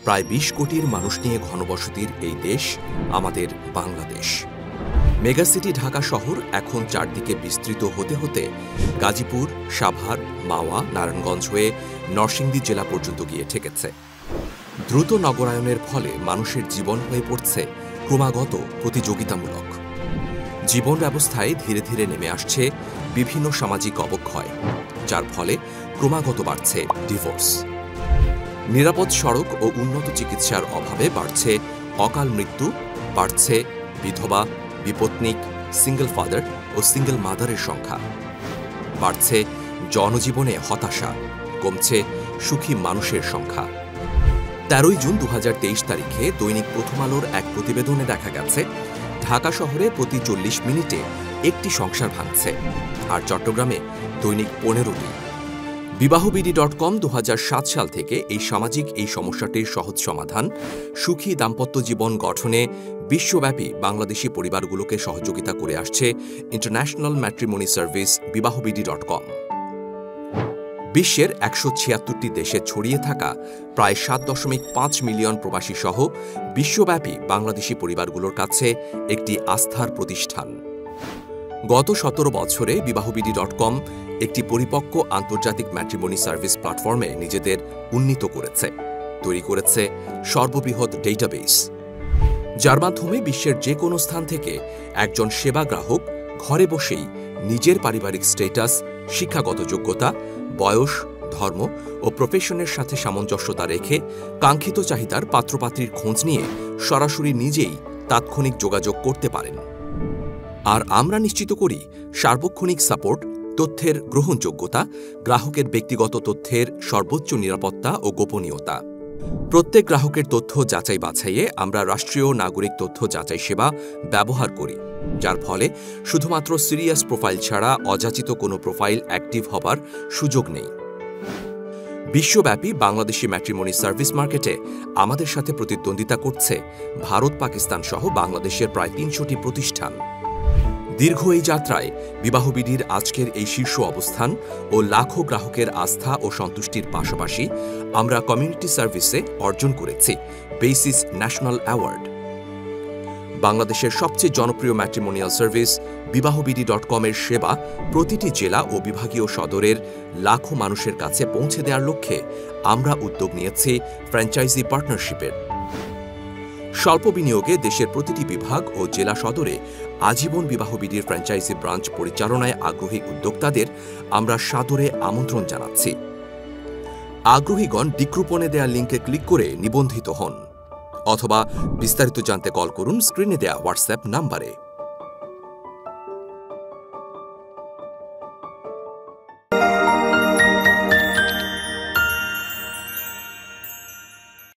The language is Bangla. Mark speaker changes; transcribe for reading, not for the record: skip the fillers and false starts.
Speaker 1: প্রায় ২০ কোটির মানুষ নিয়ে ঘনবসতির এই দেশ আমাদের বাংলাদেশ। মেগাসিটি ঢাকা শহর এখন চারদিকে বিস্তৃত হতে হতে গাজীপুর, সাভার, মাওয়া, নারায়ণগঞ্জ হয়ে নরসিংদী জেলা পর্যন্ত গিয়ে ঠেকেছে। দ্রুত নগরায়নের ফলে মানুষের জীবন হয়ে পড়ছে ক্রমাগত প্রতিযোগিতামূলক। জীবন ব্যবস্থায় ধীরে ধীরে নেমে আসছে বিভিন্ন সামাজিক অবক্ষয়, যার ফলে ক্রমাগত বাড়ছে ডিভোর্স। নিরাপদ সড়ক ও উন্নত চিকিৎসার অভাবে বাড়ছে অকাল মৃত্যু, বাড়ছে বিধবা, বিপত্নিক, সিঙ্গল ফাদার ও সিঙ্গল মাদারের সংখ্যা, বাড়ছে জনজীবনে হতাশা, কমছে সুখী মানুষের সংখ্যা। ১৩ জুন ২০২৩ তারিখে দৈনিক প্রথম আলোর এক প্রতিবেদনে দেখা গেছে ঢাকা শহরে প্রতি ৪০ মিনিটে একটি সংসার ভাঙছে, আর চট্টগ্রামে দৈনিক ১৫টি। বিবাহবিডি.com ২০০৭ সাল থেকে এই সামাজিক এই সমস্যাটির সহজ সমাধান, সুখী দাম্পত্য জীবন গঠনে বিশ্বব্যাপী বাংলাদেশি পরিবারগুলোকে সহযোগিতা করে আসছে ইন্টারন্যাশনাল ম্যাট্রিমনি সার্ভিস বিবাহবিডি.com। বিশ্বের ১৭৬টি দেশে ছড়িয়ে থাকা প্রায় ৭.৫ মিলিয়ন প্রবাসী সহ বিশ্বব্যাপী বাংলাদেশি পরিবারগুলোর কাছে একটি আস্থার প্রতিষ্ঠান। গত ১৭ বছরে বিবাহবিডি.com একটি পরিপক্ক আন্তর্জাতিক ম্যাট্রিমনি সার্ভিস প্ল্যাটফর্মে নিজেদের উন্নীত করেছে, তৈরি করেছে সর্ববৃহৎ ডেটাবেস, যার মাধ্যমে বিশ্বের যে কোনো স্থান থেকে একজন সেবা গ্রাহক ঘরে বসেই নিজের পারিবারিক স্ট্যাটাস, শিক্ষাগত যোগ্যতা, বয়স, ধর্ম ও প্রফেশনের সাথে সামঞ্জস্যতা রেখে কাঙ্ক্ষিত চাহিদার পাত্রপাত্রীর খোঁজ নিয়ে সরাসরি নিজেই তাৎক্ষণিক যোগাযোগ করতে পারেন। আর আমরা নিশ্চিত করি সার্বক্ষণিক সাপোর্ট, তথ্যের গ্রহণযোগ্যতা, গ্রাহকের ব্যক্তিগত তথ্যের সর্বোচ্চ নিরাপত্তা ও গোপনীয়তা। প্রত্যেক গ্রাহকের তথ্য যাচাই বাছাইয়ে আমরা রাষ্ট্রীয় নাগরিক তথ্য যাচাই সেবা ব্যবহার করি, যার ফলে শুধুমাত্র সিরিয়াস প্রোফাইল ছাড়া অযাচিত কোনো প্রোফাইল অ্যাক্টিভ হবার সুযোগ নেই। বিশ্বব্যাপী বাংলাদেশি ম্যাট্রিমনি সার্ভিস মার্কেটে আমাদের সাথে প্রতিদ্বন্দ্বিতা করছে ভারত, পাকিস্তান সহ বাংলাদেশের প্রায় ৩০০টি প্রতিষ্ঠান। দীর্ঘ এই যাত্রায় বিবাহবিডির আজকের এই শীর্ষ অবস্থান ও লাখো গ্রাহকের আস্থা ও সন্তুষ্টির পাশাপাশি আমরা কমিউনিটি সার্ভিসে অর্জন করেছি বেসিস ন্যাশনাল অ্যাওয়ার্ড। বাংলাদেশের সবচেয়ে জনপ্রিয় ম্যাট্রিমোনিয়াল সার্ভিস বিবাহবিডি.com এর সেবা প্রতিটি জেলা ও বিভাগীয় সদরের লাখো মানুষের কাছে পৌঁছে দেওয়ার লক্ষ্যে আমরা উদ্যোগ নিয়েছি ফ্র্যাঞ্চাইজি পার্টনারশিপের। স্বল্প বিনিয়োগে দেশের প্রতিটি বিভাগ ও জেলা সদরে আজীবন বিবাহবিডির ফ্র্যাঞ্চাইজি ব্রাঞ্চ পরিচালনায় আগ্রহী উদ্যোক্তাদের আমরা সাদরে আমন্ত্রণ জানাচ্ছি। আগ্রহীগণ ডিক্রুপনে দেয়া লিঙ্কে ক্লিক করে নিবন্ধিত হন অথবা বিস্তারিত জানতে কল করুন স্ক্রিনে দেয়া হোয়াটসঅ্যাপ নাম্বারে।